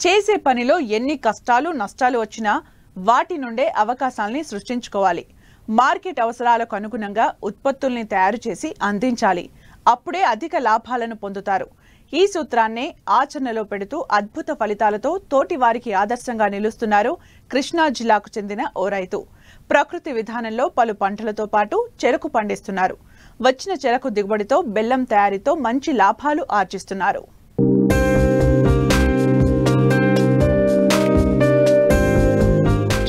చేసే పనిలో ఎన్ని కష్టాలు నష్టాలు వచ్చినా వాటి నుండే అవకాశాలని సృష్టించుకోవాలి. మార్కెట్ అవసరాలకు అనుగుణంగా ఉత్పత్తుల్ని తయారు చేసి అందించాలి. అప్పుడే అధిక లాభాలను పొందుతారు. ఈ సూత్రాన్నే ఆచరణలో పెడుతూ అద్భుత ఫలితాలతో తోటి వారికి ఆదర్శంగా నిలుస్తున్నారు కృష్ణా జిల్లాకు చెందిన ఓ రైతు. ప్రకృతి విధానంలో పలు పంటలతో పాటు చెరకు పండిస్తున్నారు. వచ్చిన చెరకు దిగుబడితో బెల్లం తయారీతో మంచి లాభాలు ఆర్జిస్తున్నారు.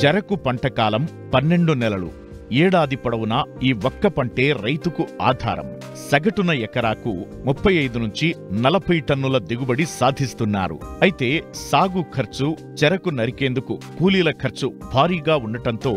చెరకు పంట కాలం 12 నెలలు. ఏడాది పొడవునా ఈ ఒక్క పంటే రైతుకు ఆధారం. సగటున ఎకరాకు 35 నుంచి 40 టన్నుల దిగుబడి సాధిస్తున్నారు. అయితే సాగు ఖర్చు, చెరకు నరికేందుకు కూలీల ఖర్చు భారీగా ఉండటంతో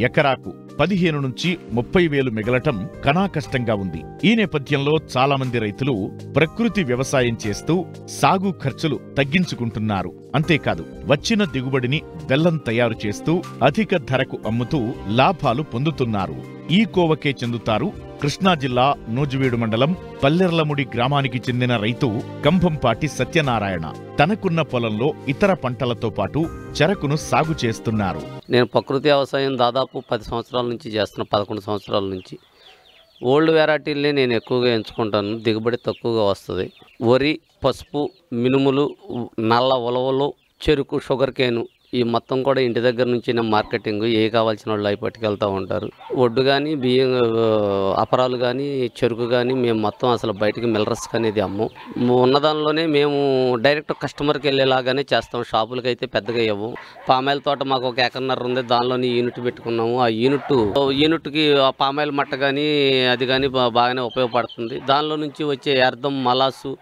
ఎకరాకు 15 నుంచి 30 వేలు మిగలటం కనాకష్టంగా ఉంది. ఈ నేపథ్యంలో చాలా మంది రైతులు ప్రకృతి వ్యవసాయం చేస్తూ సాగు ఖర్చులు తగ్గించుకుంటున్నారు. అంతేకాదు వచ్చిన దిగుబడిని బెల్లం తయారు చేస్తూ అధిక ధరకు అమ్ముతూ లాభాలు పొందుతున్నారు. ఈ కోవకే చెందుతారు కృష్ణా జిల్లా నూజివీడు మండలం పల్లెర్లముడి గ్రామానికి చెందిన రైతు కంభంపాటి సత్యనారాయణ. తనకున్న పొలంలో ఇతర పంటలతో పాటు చెరకును సాగు చేస్తున్నారు. నేను ప్రకృతి వ్యవసాయం దాదాపు 10 సంవత్సరాల నుంచి చేస్తున్నా, 11 సంవత్సరాల నుంచి. ఓల్డ్ వెరైటీలనే నేను ఎక్కువగా ఎంచుకుంటాను, దిగుబడి తక్కువగా వస్తుంది. వరి, పసుపు, మినుములు, నల్ల ఉలవలు, చెరుకు, షుగర్ కేను ఈ మొత్తం కూడా ఇంటి దగ్గర నుంచి మార్కెటింగ్ ఏ కావాల్సిన వాళ్ళు అవి పట్టుకెళ్తూ ఉంటారు. ఒడ్డు కానీ, బియ్యం, అపరాలు కానీ, చెరుకు కానీ మేము మొత్తం అసలు బయటకు మిల్లర్స్ అనేది అమ్మం. ఉన్నదానిలోనే మేము డైరెక్ట్ కస్టమర్కి వెళ్ళేలాగానే చేస్తాం. షాపులకి అయితే పెద్దగా ఇవ్వం. పామాయిల్ తోట మాకు 1 ఎకరన్నర ఉంది, దానిలోని యూనిట్ పెట్టుకున్నాము. ఆ యూనిట్కి ఆ పామాయిల్ మట్ట కానీ అది కానీ బాగానే ఉపయోగపడుతుంది. దానిలో నుంచి వచ్చే అర్థం, మలాసు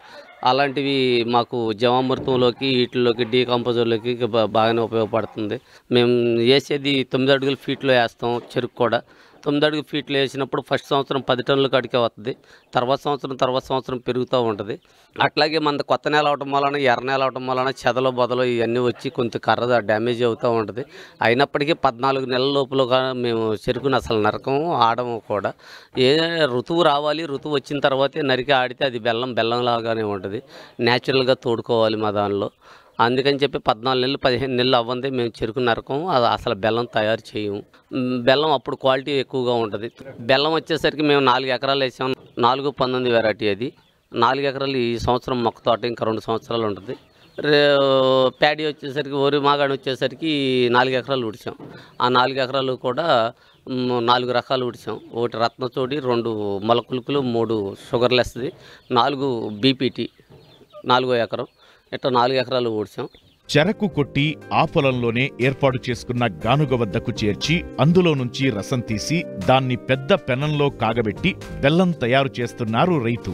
అలాంటివి మాకు జీవామృతంలోకి, వీటిలోకి, డీకంపోజర్లోకి బాగానే ఉపయోగపడుతుంది. మేము వేసేది 9 అడుగుల ఫీట్లో వేస్తాం. చెరుకు కూడా 9 అడుగుల ఫీట్లో వేసినప్పుడు ఫస్ట్ సంవత్సరం 10 టన్నుల కాడికే వస్తుంది. తర్వాత సంవత్సరం పెరుగుతూ ఉంటుంది. అట్లాగే మన కొత్త నేల అవటం వలన, ఎర్ర నేల అవటం వలన చెదలు బొదలు ఇవన్నీ వచ్చి కొంత కర్ర డ్యామేజ్ అవుతూ ఉంటుంది. అయినప్పటికీ 14 నెలల లోపల మేము చెరుకుని అసలు నరకము, ఆడము కూడా. ఏ ఋతువు రావాలి, ఋతువు వచ్చిన తర్వాతే నరికి ఆడితే అది బెల్లంలాగానే ఉంటుంది. న్యాచురల్గా తోడుకోవాలి మా దానిలో. అందుకని చెప్పి 14 నెలలు 15 నెలలు అవ్వందే మేము చెరుకు నరకము, అది అసలు బెల్లం తయారు చేయము. బెల్లం అప్పుడు క్వాలిటీ ఎక్కువగా ఉంటుంది. బెల్లం వచ్చేసరికి మేము 4 ఎకరాలు వేసాం. 4-19 వెరైటీ అది. 4 ఎకరాలు ఈ సంవత్సరం మొక్క తోట ఇంకా 2 సంవత్సరాలు ఉంటుంది. ప్యాడీ వచ్చేసరికి, వరి మాగాడి వచ్చేసరికి 4 ఎకరాలు ఉడిచాం. ఆ 4 ఎకరాలు కూడా 4 రకాలు ఉడిచాం. 1 రత్నచోడి, 2 మొలకులుకులు, 3 షుగర్లెస్ది, 4 బీపీటీ, 4 ఎకరం. ఇట్లా 4 ఎకరాలు ఊడ్చాం. చెరకు కొట్టి ఆ పొలంలోనే ఏర్పాటు చేసుకున్న గానుగ వద్దకు చేర్చి అందులో నుంచి రసం తీసి దాన్ని పెద్ద పెనంలో కాగబెట్టి బెల్లం తయారు చేస్తున్నారు రైతు.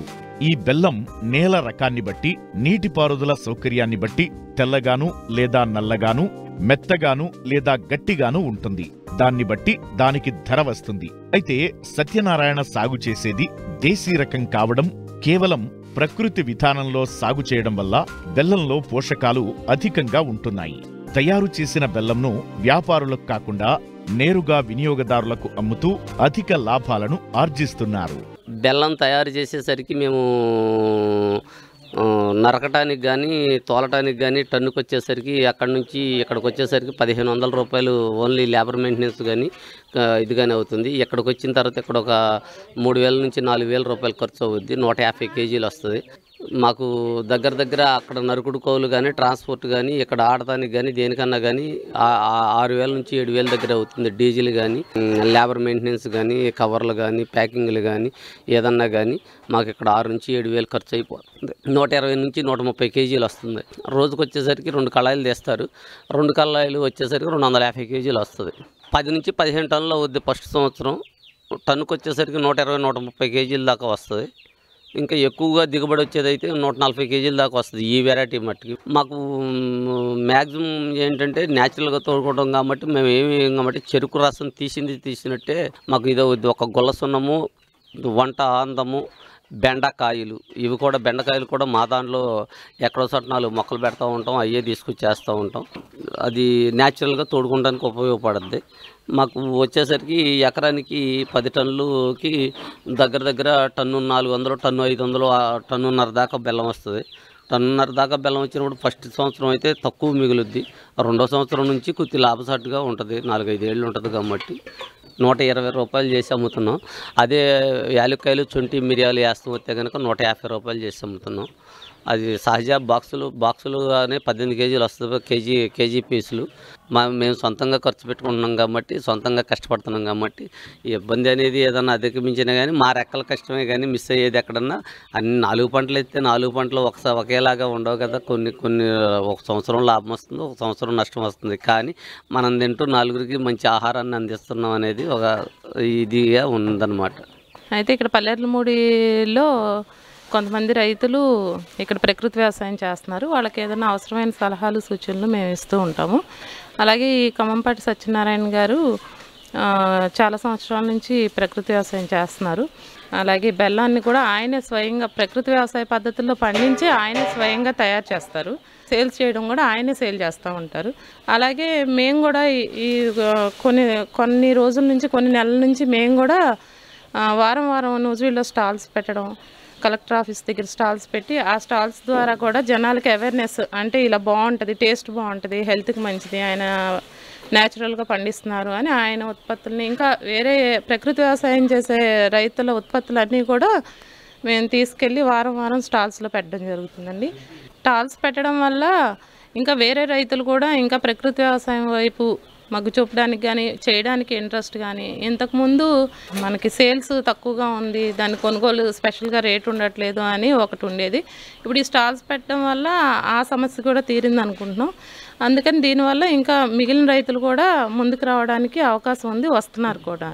ఈ బెల్లం నేల రకాన్ని బట్టి, నీటిపారుదల సౌకర్యాన్ని బట్టి తెల్లగాను లేదా నల్లగాను, మెత్తగాను లేదా గట్టిగాను ఉంటుంది. దాన్ని బట్టి దానికి ధర వస్తుంది. అయితే సత్యనారాయణ సాగు చేసేది దేశీ రకం కావడం, కేవలం ప్రకృతి విధానంలో సాగు చేయడం వల్ల బెల్లంలో పోషకాలు అధికంగా ఉంటున్నాయి. తయారు చేసిన బెల్లంను వ్యాపారులకు కాకుండా నేరుగా వినియోగదారులకు అమ్ముతూ అధిక లాభాలను ఆర్జిస్తున్నారు. బెల్లం తయారు చేసేసరికి మేము నరకటానికి కానీ, తోలటానికి కానీ టన్నుకు వచ్చేసరికి అక్కడి నుంచి ఇక్కడికి వచ్చేసరికి 1500 రూపాయలు ఓన్లీ లేబర్ మెయింటెనెన్స్ కానీ ఇది కానీ అవుతుంది. ఇక్కడికి వచ్చిన తర్వాత ఇక్కడ ఒక 3000 నుంచి 4000 రూపాయలు ఖర్చు అవుద్ది. 150 కేజీలు వస్తుంది. మాకు దగ్గర అక్కడ నరుకుడు కోలు కానీ, ట్రాన్స్పోర్ట్ కానీ, ఇక్కడ ఆడటానికి కానీ, దేనికన్నా కానీ 6000 నుంచి 7000 దగ్గర అవుతుంది. డీజిల్ కానీ, లేబర్ మెయింటెనెన్స్ కానీ, కవర్లు కానీ, ప్యాకింగ్లు కానీ, ఏదన్నా కానీ మాకు ఇక్కడ 6 నుంచి 7000 ఖర్చు అయిపోతుంది. 120 నుంచి 130 కేజీలు వస్తుంది. రోజుకు వచ్చేసరికి 2 కళాయిలు తీస్తారు. 2 కళాయిలు వచ్చేసరికి 250 కేజీలు వస్తుంది. 10 నుంచి 15 టన్నులు అవుద్ది ఫస్ట్ సంవత్సరం. టన్నుకు వచ్చేసరికి 120-130 కేజీల దాకా వస్తుంది. ఇంకా ఎక్కువగా దిగుబడి వచ్చేదైతే 140 కేజీల దాకా వస్తుంది ఈ వెరైటీ మట్టికి. మాకు మ్యాక్సిమం ఏంటంటే న్యాచురల్గా తోడుకోవడం కాబట్టి మేము ఏమి కాబట్టి చెరుకు రసం తీసినట్టే మాకు ఇదో ఒక గొల్ల సున్నము, వంట ఆందము, బెండకాయలు. ఇవి కూడా బెండకాయలు కూడా మా దాంట్లో ఎక్కడో చోట 4 మొక్కలు పెడతా ఉంటాం, అయ్యే తీసుకొచ్చి చేస్తూ ఉంటాం. అది న్యాచురల్గా తోడుకోవడానికి ఉపయోగపడుద్ది. మాకు వచ్చేసరికి ఎకరానికి 10 టన్నులకి దగ్గర టన్ను 400, టన్ను 500, టన్నున్నర దాకా బెల్లం వస్తుంది. టన్నున్నర దాకా బెల్లం వచ్చినప్పుడు ఫస్ట్ సంవత్సరం అయితే తక్కువ మిగులుద్ది. రెండో సంవత్సరం నుంచి కొద్ది లాభసాటుగా ఉంటుంది, 4-5 ఏళ్ళు ఉంటుంది కాబట్టి 120 రూపాయలు చేసి అమ్ముతున్నాం. అదే యాలక్కాయలు, శొంఠి, మిరియాలు వేస్తాం వస్తే కనుక 150 రూపాయలు చేసి అమ్ముతున్నాం. అది సహజ బాక్సులుగానే 18 కేజీలు వస్తుంది, కేజీ పీసులు. మేము సొంతంగా ఖర్చు పెట్టుకుంటున్నాం కాబట్టి, సొంతంగా కష్టపడుతున్నాం కాబట్టి ఈ ఇబ్బంది అనేది ఏదన్నా అధిగమించినా కానీ మా రెక్కల కష్టమే కానీ మిస్ అయ్యేది ఎక్కడన్నా. అన్ని 4 పంటలు అయితే 4 పంటలు ఒకేలాగా ఉండవు కదా. కొన్ని ఒక సంవత్సరం లాభం వస్తుంది, ఒక సంవత్సరం నష్టం వస్తుంది. కానీ మనం తింటూ 4గురికి మంచి ఆహారాన్ని అందిస్తున్నాం అనేది ఒక ఇదిగా ఉందన్నమాట. అయితే ఇక్కడ పల్లెర్లమూడిలో కొంతమంది రైతులు ఇక్కడ ప్రకృతి వ్యవసాయం చేస్తున్నారు. వాళ్ళకి ఏదైనా అవసరమైన సలహాలు, సూచనలు మేము ఇస్తూ ఉంటాము. అలాగే ఈ ఖమ్మంపాటి సత్యనారాయణ గారు చాలా సంవత్సరాల నుంచి ప్రకృతి వ్యవసాయం చేస్తున్నారు. అలాగే బెల్లాన్ని కూడా ఆయనే స్వయంగా ప్రకృతి వ్యవసాయ పద్ధతుల్లో పండించి ఆయనే స్వయంగా తయారు చేస్తారు. సేల్స్ చేయడం కూడా ఆయనే సేల్ చేస్తూ ఉంటారు. అలాగే మేము కూడా ఈ కొన్ని రోజుల నుంచి, కొన్ని నెలల నుంచి మేము కూడా వారం నూజివీడులో స్టాల్స్ పెట్టడం, కలెక్టర్ ఆఫీస్ దగ్గర స్టాల్స్ పెట్టి ఆ స్టాల్స్ ద్వారా కూడా జనాలకి అవేర్నెస్, అంటే ఇలా బాగుంటుంది, టేస్ట్ బాగుంటుంది, హెల్త్కి మంచిది, ఆయన న్యాచురల్గా పండిస్తున్నారు అని ఆయన ఉత్పత్తుల్ని, ఇంకా వేరే ప్రకృతి వ్యవసాయం చేసే రైతుల ఉత్పత్తులన్నీ కూడా మేము తీసుకెళ్ళి వారం స్టాల్స్లో పెట్టడం జరుగుతుందండి. స్టాల్స్ పెట్టడం వల్ల ఇంకా వేరే రైతులు కూడా ఇంకా ప్రకృతి వ్యవసాయం వైపు మగ్గు చూపడానికి కానీ, చేయడానికి ఇంట్రెస్ట్ కానీ, ఇంతకుముందు మనకి సేల్స్ తక్కువగా ఉంది, దాని కొనుగోలు స్పెషల్గా రేట్ ఉండట్లేదు అని ఒకటి ఉండేది. ఇప్పుడు ఈ స్టాల్స్ పెట్టడం వల్ల ఆ సమస్య కూడా తీరింది అనుకుంటున్నాం. అందుకని దీనివల్ల ఇంకా మిగిలిన రైతులు కూడా ముందుకు రావడానికి అవకాశం ఉంది, వస్తున్నారు కూడా.